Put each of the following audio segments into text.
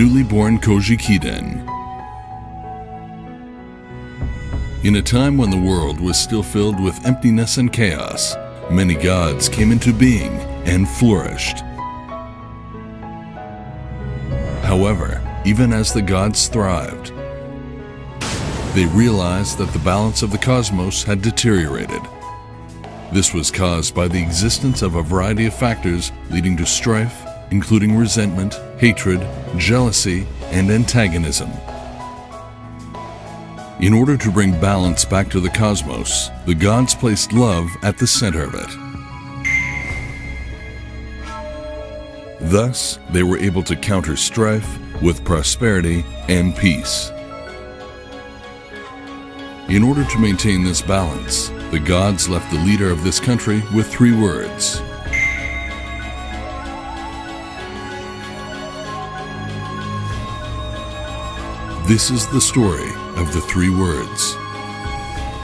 Newly-born Kojikiden. In a time when the world was still filled with emptiness and chaos, many gods came into being and flourished. However, even as the gods thrived, they realized that the balance of the cosmos had deteriorated. This was caused by the existence of a variety of factors leading to strife, including resentment, hatred, jealousy, and antagonism. In order to bring balance back to the cosmos, the gods placed love at the center of it. Thus, they were able to counter strife with prosperity and peace. In order to maintain this balance, the gods left the leader of this country with 3 words. This is the story of the 3 words.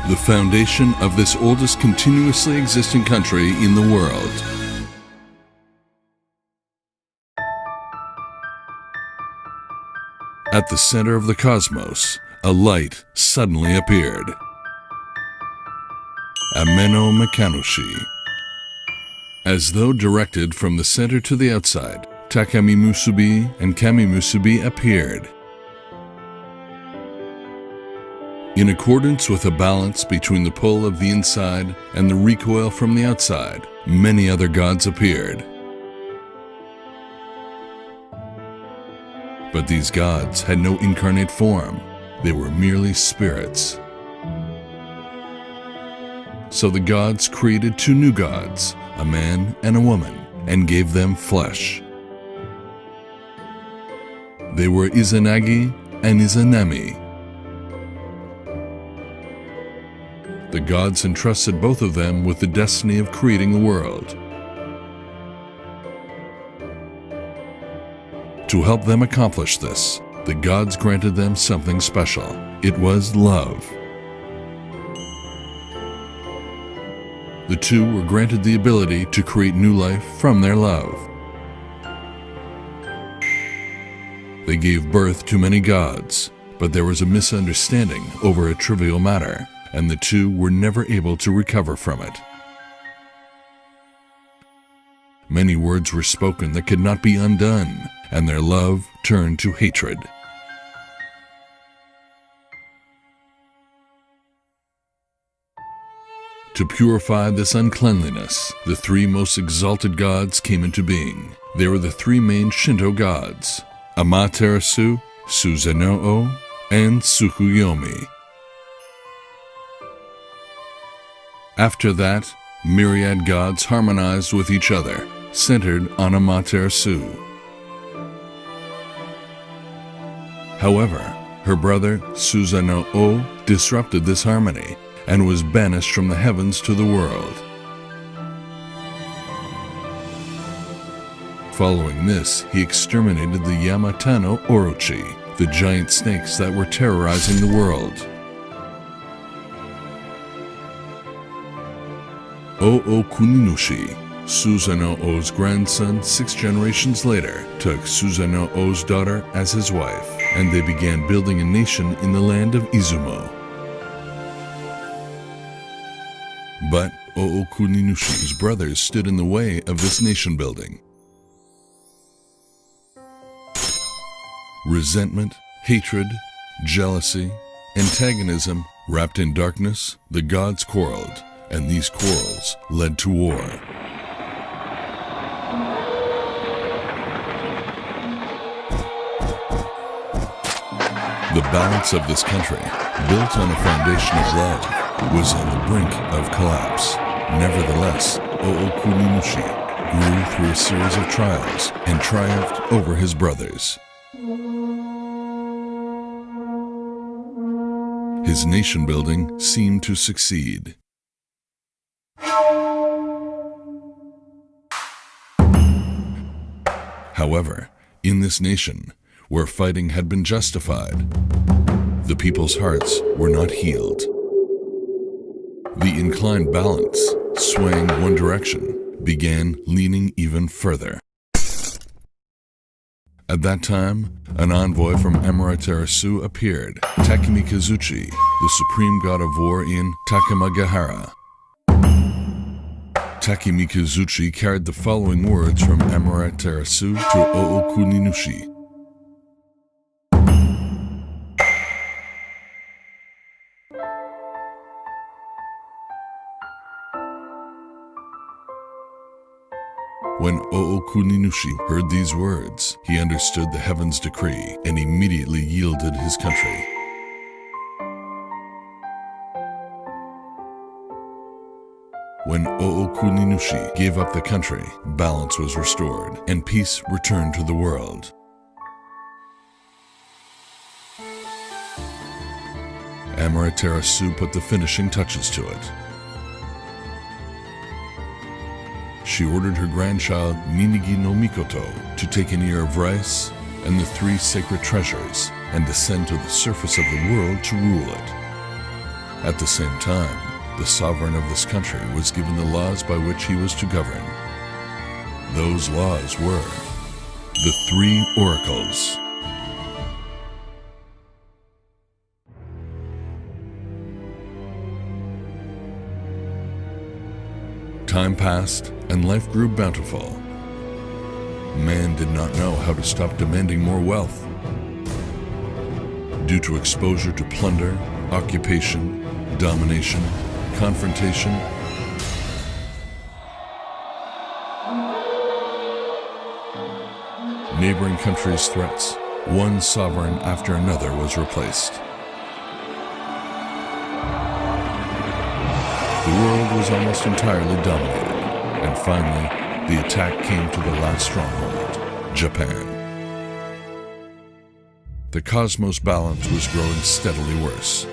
The foundation of this oldest continuously existing country in the world. At the center of the cosmos, a light suddenly appeared. Ameno Mekanushi. As though directed from the center to the outside, Takami Musubi and Kami Musubi appeared. In accordance with a balance between the pull of the inside and the recoil from the outside, many other gods appeared. But these gods had no incarnate form. They were merely spirits. So the gods created 2 new gods, a man and a woman, and gave them flesh. They were Izanagi and Izanami. The gods entrusted both of them with the destiny of creating the world. To help them accomplish this, the gods granted them something special. It was love. The 2 were granted the ability to create new life from their love. They gave birth to many gods, but there was a misunderstanding over a trivial matter, and the 2 were never able to recover from it. Many words were spoken that could not be undone, and their love turned to hatred. To purify this uncleanliness, the 3 most exalted gods came into being. They were the 3 main Shinto gods, Amaterasu, Susanoo, and Tsukuyomi. After that, myriad gods harmonized with each other, centered on Amaterasu. However, her brother Susanoo disrupted this harmony and was banished from the heavens to the world. Following this, he exterminated the Yamatano Orochi, the giant snakes that were terrorizing the world. Kuninushi, Susanoo's grandson 6 generations later, took Susanoo's daughter as his wife, and they began building a nation in the land of Izumo. But Kuninush's brothers stood in the way of this nation building. Resentment, hatred, jealousy, antagonism, wrapped in darkness, the gods quarreled, and these quarrels led to war. The balance of this country, built on a foundation of love, was on the brink of collapse. Nevertheless, Kuninushi grew through a series of trials and triumphed over his brothers. His nation building seemed to succeed. However, in this nation, where fighting had been justified, the people's hearts were not healed. The inclined balance, swaying one direction, began leaning even further. At that time, an envoy from Amaterasu appeared, Takemikazuchi, the supreme god of war in Takamagahara. Takemikazuchi carried the following words from Amaterasu to Ookuninushi. When Ookuninushi heard these words, he understood the heaven's decree and immediately yielded his country. When Ookuninushi gave up the country, balance was restored and peace returned to the world. Amaterasu put the finishing touches to it. She ordered her grandchild Ninigi no Mikoto to take an ear of rice and the 3 sacred treasures and descend to the surface of the world to rule it. At the same time, the sovereign of this country was given the laws by which he was to govern. Those laws were the 3 oracles. Time passed and life grew bountiful. Man did not know how to stop demanding more wealth. Due to exposure to plunder, occupation, domination, confrontation, neighboring countries' threats, one sovereign after another was replaced. The world was almost entirely dominated, and finally, the attack came to the last stronghold, Japan. The cosmos balance was growing steadily worse.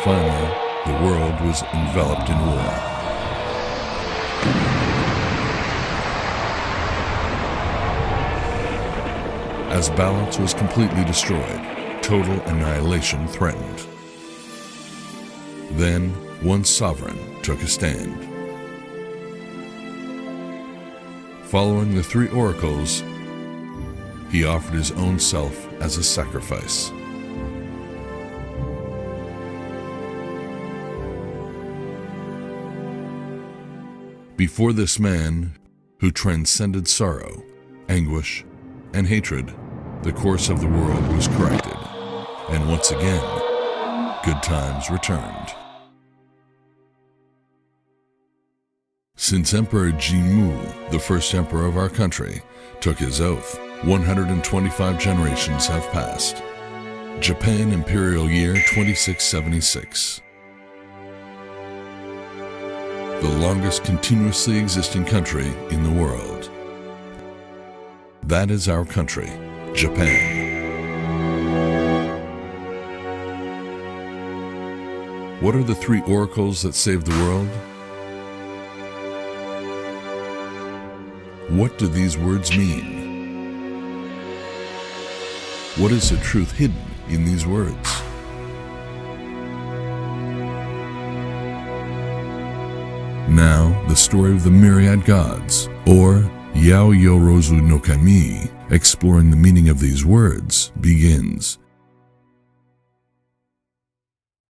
Finally, the world was enveloped in war. As balance was completely destroyed, total annihilation threatened. Then, one sovereign took a stand. Following the 3 oracles, he offered his own self as a sacrifice. Before this man, who transcended sorrow, anguish, and hatred, the course of the world was corrected, and once again, good times returned. Since Emperor Jimmu, the first emperor of our country, took his oath, 125 generations have passed. Japan Imperial Year 2676. The longest continuously existing country in the world. That is our country, Japan. What are the 3 oracles that saved the world? What do these words mean? What is the truth hidden in these words? Now, the story of the myriad gods, or yaoyorozunokami, exploring the meaning of these words, begins.